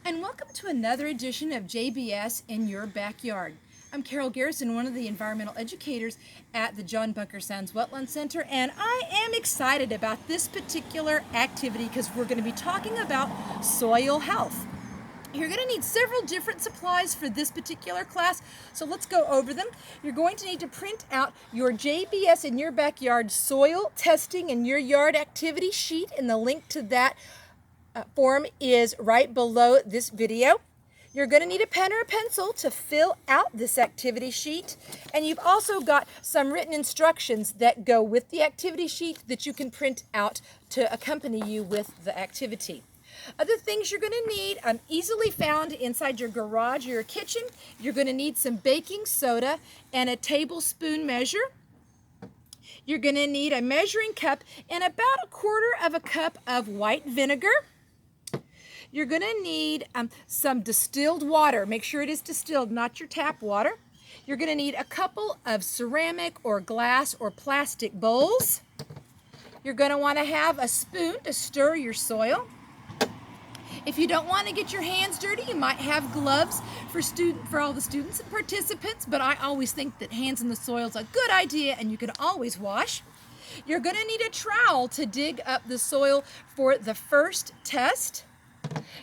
And welcome to another edition of JBS in Your Backyard. I'm Carol Garrison, one of the environmental educators at the John Bunker Sounds Wetland Center, and I am excited about this particular activity because we're going to be talking about soil health. You're going to need several different supplies for this particular class, so let's go over them. You're going to need to print out your JBS in Your Backyard soil testing in your yard activity sheet, and the link to that form is right below this video. You're going to need a pen or a pencil to fill out this activity sheet, and you've also got some written instructions that go with the activity sheet that you can print out to accompany you with the activity. Other things you're going to need, easily found inside your garage or your kitchen. You're going to need some baking soda and a tablespoon measure. You're going to need a measuring cup and about 1/4 cup of white vinegar. You're going to need some distilled water. Make sure it is distilled, not your tap water. You're going to need a couple of ceramic or glass or plastic bowls. You're going to want to have a spoon to stir your soil. If you don't want to get your hands dirty, you might have gloves for all the students and participants, but I always think that hands in the soil is a good idea and you can always wash. You're going to need a trowel to dig up the soil for the first test.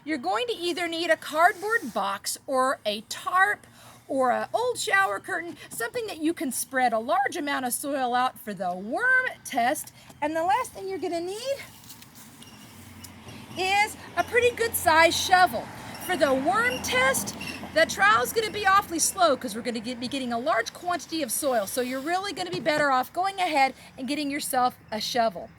You're going to either need a cardboard box or a tarp or an old shower curtain, something that you can spread a large amount of soil out for the worm test. And the last thing you're going to need is a pretty good sized shovel. For the worm test, the trowel is going to be awfully slow because we're going to be getting a large quantity of soil. So you're really going to be better off going ahead and getting yourself a shovel.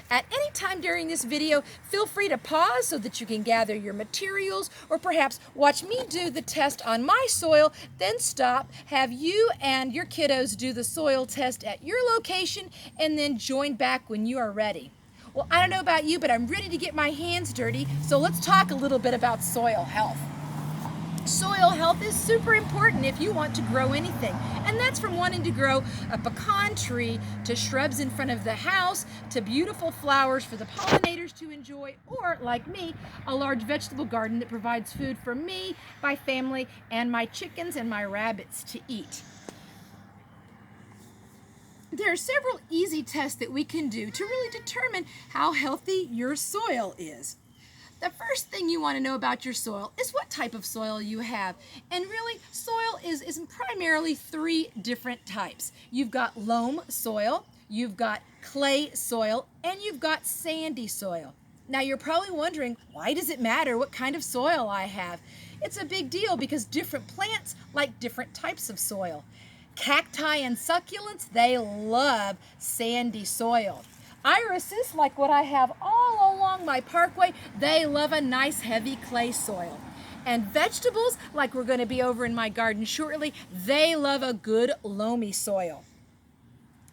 At any time during this video, feel free to pause so that you can gather your materials, or perhaps watch me do the test on my soil, then stop, have you and your kiddos do the soil test at your location, and then join back when you are ready. Well, I don't know about you, but I'm ready to get my hands dirty, so let's talk a little bit about soil health. Soil health is super important if you want to grow anything, and that's from wanting to grow a pecan tree to shrubs in front of the house to beautiful flowers for the pollinators to enjoy, or like me, a large vegetable garden that provides food for me, my family, and my chickens and my rabbits to eat. There are several easy tests that we can do to really determine how healthy your soil is. The first thing you want to know about your soil is what type of soil you have. And really, soil is primarily 3 different types. You've got loam soil, you've got clay soil, and you've got sandy soil. Now you're probably wondering, why does it matter what kind of soil I have? It's a big deal because different plants like different types of soil. Cacti and succulents, they love sandy soil. Irises, like what I have all along my parkway, they love a nice heavy clay soil. And vegetables, like we're going to be over in my garden shortly, they love a good loamy soil.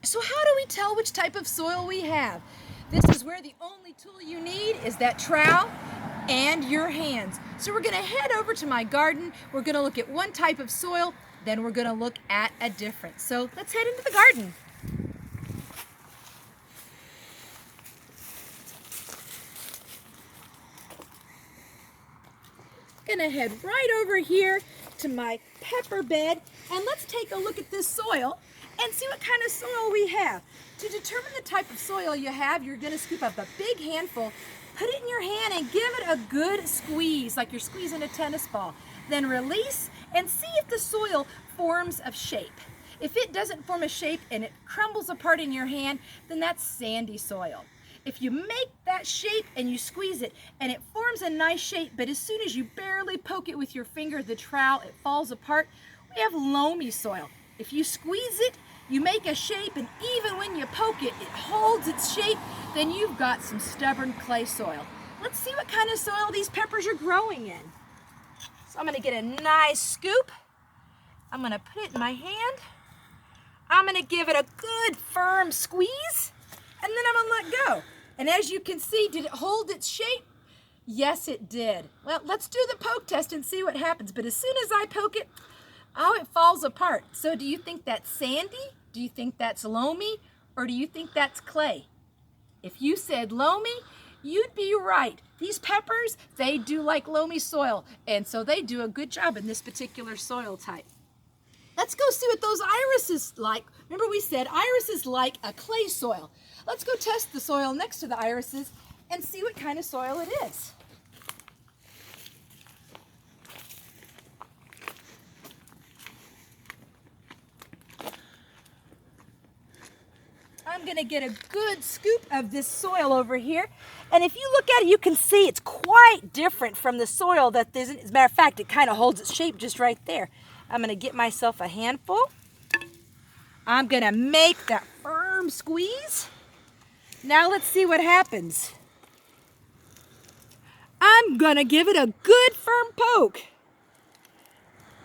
So how do we tell which type of soil we have? This is where the only tool you need is that trowel and your hands. So we're going to head over to my garden. We're going to look at one type of soil, then we're going to look at a different. So let's head into the garden. Gonna head right over here to my pepper bed, and let's take a look at this soil and see what kind of soil we have. To determine the type of soil you have, you're gonna scoop up a big handful, put it in your hand and give it a good squeeze, like you're squeezing a tennis ball. Then release and see if the soil forms a shape. If it doesn't form a shape and it crumbles apart in your hand, then that's sandy soil. If you make that shape and you squeeze it and it forms a nice shape, but as soon as you barely poke it with your finger, the trowel, it falls apart, we have loamy soil. If you squeeze it, you make a shape, and even when you poke it, it holds its shape, then you've got some stubborn clay soil. Let's see what kind of soil these peppers are growing in. So I'm going to get a nice scoop. I'm going to put it in my hand. I'm going to give it a good firm squeeze, and then I'm going to let go. And as you can see, did it hold its shape? Yes, it did. Well, let's do the poke test and see what happens. But as soon as I poke it, oh, it falls apart. So do you think that's sandy? Do you think that's loamy? Or do you think that's clay? If you said loamy, You'd be right. These peppers, they do like loamy soil, and so they do a good job in this particular soil type. Let's go see what those irises like. Remember we said irises like a clay soil. Let's go test the soil next to the irises and see what kind of soil it is. I'm going to get a good scoop of this soil over here. And if you look at it, you can see it's quite different from the soil that isn't. As a matter of fact, it kind of holds its shape just right there. I'm going to get myself a handful. I'm going to make that firm squeeze. Now let's see what happens. I'm going to give it a good firm poke.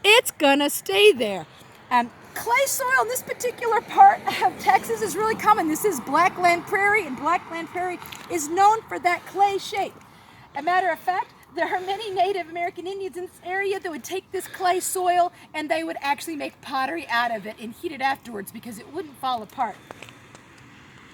It's going to stay there. Clay soil in this particular part of Texas is really common. This is Blackland Prairie, and Blackland Prairie is known for that clay shape. As a matter of fact, there are many Native American Indians in this area that would take this clay soil and they would actually make pottery out of it and heat it afterwards because it wouldn't fall apart.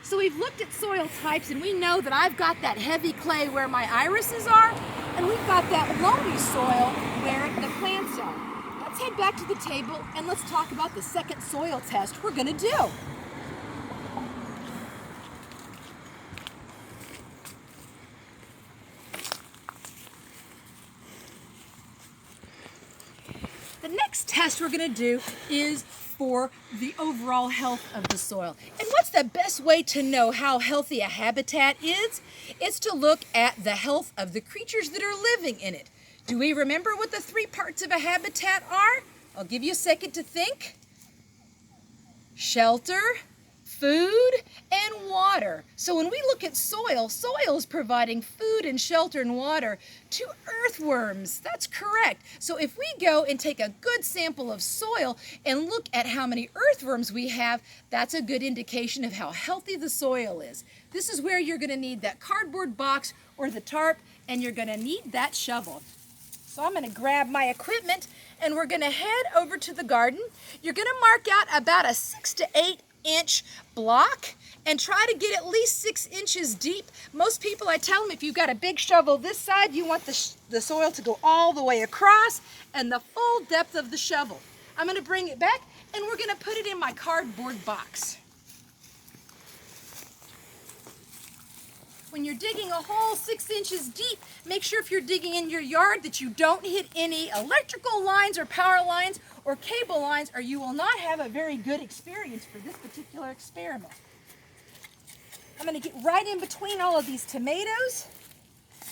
So we've looked at soil types, and we know that I've got that heavy clay where my irises are, and we've got that loamy soil where the plants are. Let's head back to the table and let's talk about the second soil test we're going to do. The next test we're going to do is for the overall health of the soil. And what's the best way to know how healthy a habitat is? It's to look at the health of the creatures that are living in it. Do we remember what the three parts of a habitat are? I'll give you a second to think. Shelter, food, and water. So when we look at soil, soil is providing food and shelter and water to earthworms. That's correct. So if we go and take a good sample of soil and look at how many earthworms we have, that's a good indication of how healthy the soil is. This is where you're going to need that cardboard box or the tarp, and you're going to need that shovel. So I'm going to grab my equipment and we're going to head over to the garden. You're going to mark out about a 6 to 8 inch block and try to get at least 6 inches deep. Most people, I tell them, if you've got a big shovel this side, you want the soil to go all the way across and the full depth of the shovel. I'm going to bring it back and we're going to put it in my cardboard box. When you're digging a hole 6 inches deep, make sure if you're digging in your yard that you don't hit any electrical lines or power lines or cable lines, or you will not have a very good experience for this particular experiment. I'm going to get right in between all of these tomatoes.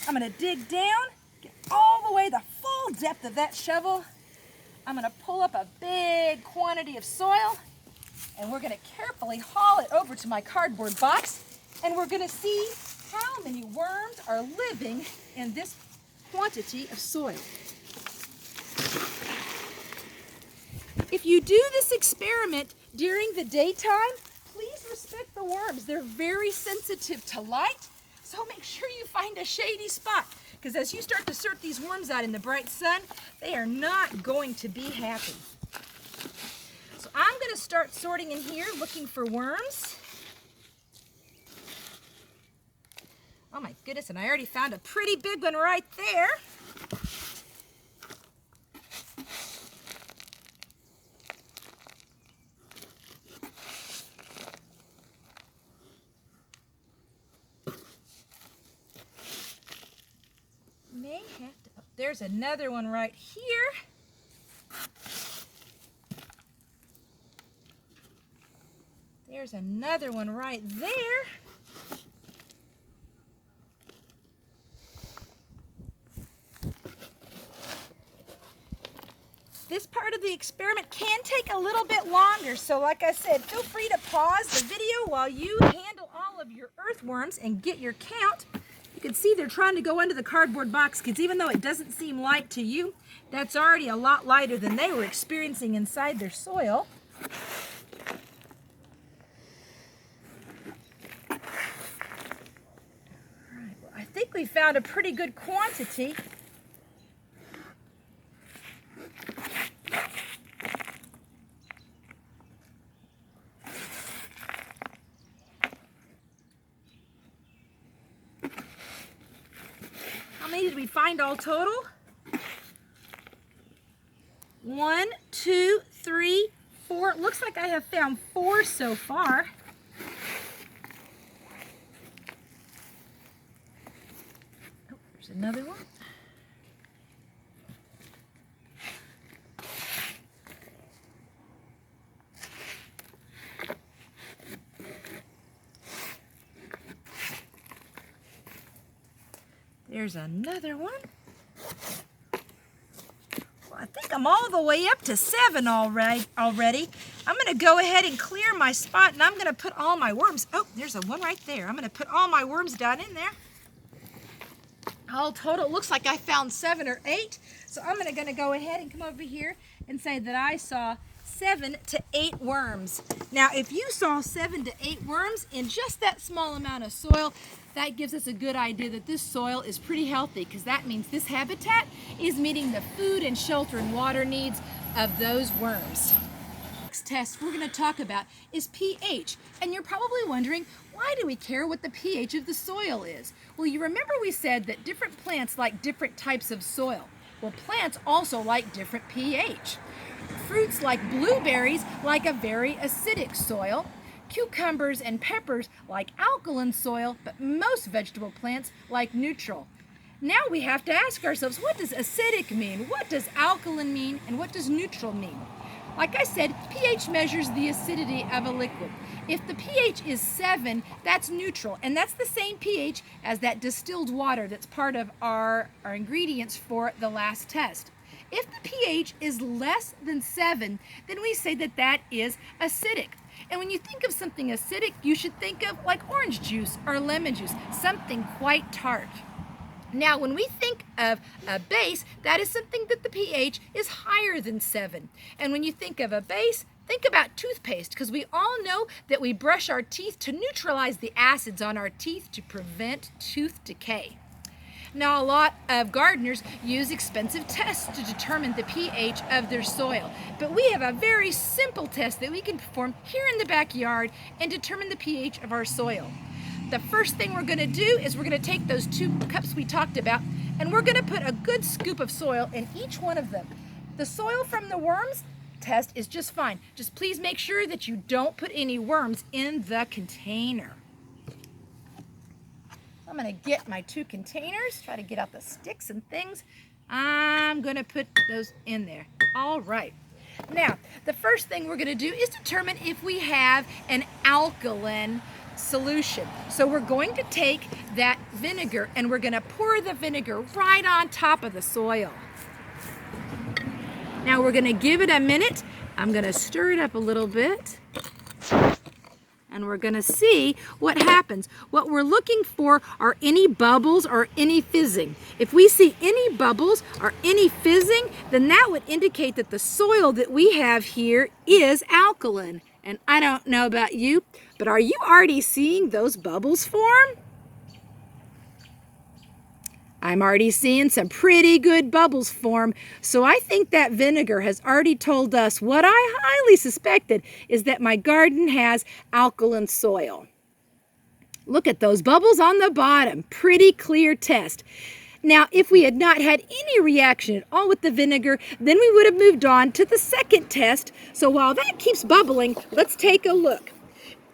I'm going to dig down, get all the way the full depth of that shovel. I'm going to pull up a big quantity of soil, and we're going to carefully haul it over to my cardboard box, and we're going to see how many worms are living in this quantity of soil. If you do this experiment during the daytime, please respect the worms. They're very sensitive to light, so make sure you find a shady spot, because as you start to sort these worms out in the bright sun, they are not going to be happy. So I'm going to start sorting in here, looking for worms. Oh my goodness, and I already found a pretty big one right there. May have to, oh, there's another one right here. There's another one right there. This part of the experiment can take a little bit longer, so like I said, feel free to pause the video while you handle all of your earthworms and get your count. You can see they're trying to go into the cardboard box, because even though it doesn't seem light to you, that's already a lot lighter than they were experiencing inside their soil. All right, well, I think we found a pretty good quantity. many did we find all total? 1, 2, 3, 4. Looks like I have found 4 so far. Oh, there's another one. There's another one. Well, I think I'm all the way up to 7 already. I'm going to go ahead and clear my spot, and I'm going to put all my worms. Oh, there's a one right there. I'm going to put all my worms down in there. All total, it looks like I found 7 or 8. So I'm going to go ahead and come over here and say that I saw 7 to 8 worms. Now, if you saw 7 to 8 worms in just that small amount of soil, that gives us a good idea that this soil is pretty healthy, because that means this habitat is meeting the food and shelter and water needs of those worms. Next test we're going to talk about is pH. And you're probably wondering, why do we care what the pH of the soil is? Well, you remember we said that different plants like different types of soil. Well, plants also like different pH. Fruits like blueberries like a very acidic soil. Cucumbers and peppers like alkaline soil, but most vegetable plants like neutral. Now we have to ask ourselves, what does acidic mean? What does alkaline mean? And what does neutral mean? Like I said, pH measures the acidity of a liquid. If the pH is 7, that's neutral, and that's the same pH as that distilled water that's part of our ingredients for the last test. If the pH is less than 7, then we say that that is acidic. And when you think of something acidic, you should think of like orange juice or lemon juice, something quite tart. Now, when we think of a base, that is something that the pH is higher than 7. And when you think of a base, think about toothpaste, because we all know that we brush our teeth to neutralize the acids on our teeth to prevent tooth decay. Now, a lot of gardeners use expensive tests to determine the pH of their soil, but we have a very simple test that we can perform here in the backyard and determine the pH of our soil. The first thing we're going to do is we're going to take those 2 cups we talked about, and we're going to put a good scoop of soil in each one of them. The soil from the worms test is just fine. Just please make sure that you don't put any worms in the container. I'm going to get my 2 containers, try to get out the sticks and things. I'm going to put those in there. All right. Now, the first thing we're going to do is determine if we have an alkaline solution. So we're going to take that vinegar and we're going to pour the vinegar right on top of the soil. Now we're going to give it a minute. I'm going to stir it up a little bit. And we're going to see what happens. What we're looking for are any bubbles or any fizzing. If we see any bubbles or any fizzing, then that would indicate that the soil that we have here is alkaline. And I don't know about you, but are you already seeing those bubbles form? I'm already seeing some pretty good bubbles form, so I think that vinegar has already told us what I highly suspected, is that my garden has alkaline soil. Look at those bubbles on the bottom. Pretty clear test. Now, if we had not had any reaction at all with the vinegar, then we would have moved on to the second test. So while that keeps bubbling, let's take a look.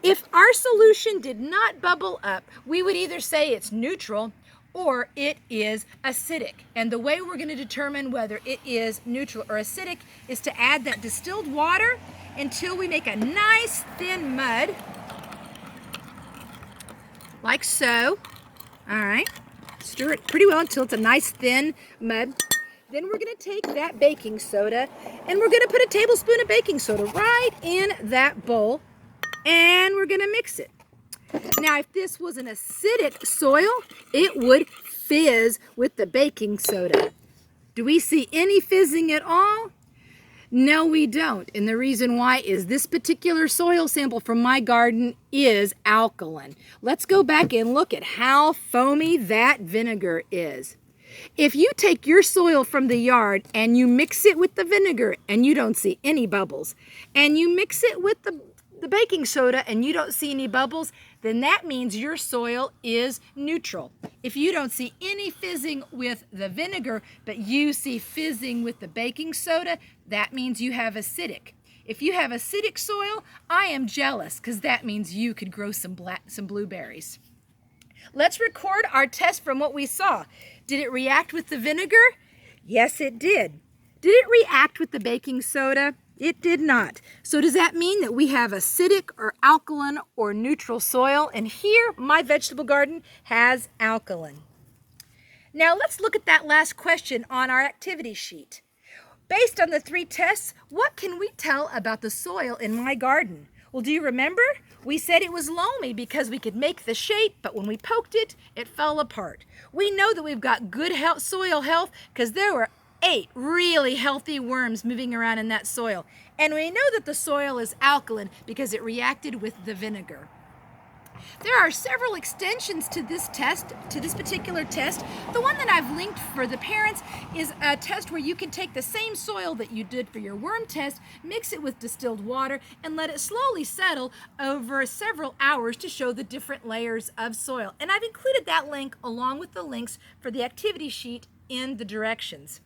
If our solution did not bubble up, we would either say it's neutral or it is acidic. And the way we're going to determine whether it is neutral or acidic is to add that distilled water until we make a nice thin mud, like so. All right, stir it pretty well until it's a nice thin mud. Then we're going to take that baking soda and we're going to put a tablespoon of baking soda right in that bowl, and we're going to mix it. Now, if this was an acidic soil, it would fizz with the baking soda. Do we see any fizzing at all? No, we don't. And the reason why is this particular soil sample from my garden is alkaline. Let's go back and look at how foamy that vinegar is. If you take your soil from the yard and you mix it with the vinegar and you don't see any bubbles, and you mix it with the baking soda and you don't see any bubbles, then that means your soil is neutral. If you don't see any fizzing with the vinegar, but you see fizzing with the baking soda, that means you have acidic. If you have acidic soil, I am jealous, because that means you could grow some blueberries. Let's record our test from what we saw. Did it react with the vinegar? Yes, it did. Did it react with the baking soda? It did not. So does that mean that we have acidic or alkaline or neutral soil? And here, my vegetable garden has alkaline. Now let's look at that last question on our activity sheet. Based on the 3 tests, what can we tell about the soil in my garden? Well, do you remember? We said it was loamy because we could make the shape, but when we poked it, it fell apart. We know that we've got good soil health because there were 8 really healthy worms moving around in that soil. And we know that the soil is alkaline because it reacted with the vinegar. There are several extensions to this test, to this particular test. The one that I've linked for the parents is a test where you can take the same soil that you did for your worm test, mix it with distilled water, and let it slowly settle over several hours to show the different layers of soil. And I've included that link along with the links for the activity sheet in the directions.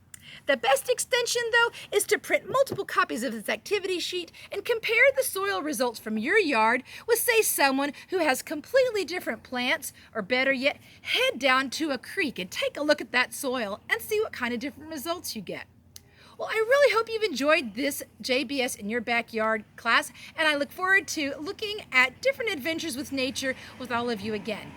The best extension, though, is to print multiple copies of this activity sheet and compare the soil results from your yard with, say, someone who has completely different plants, or better yet, head down to a creek and take a look at that soil and see what kind of different results you get. Well, I really hope you've enjoyed this JBS in Your Backyard class, and I look forward to looking at different adventures with nature with all of you again.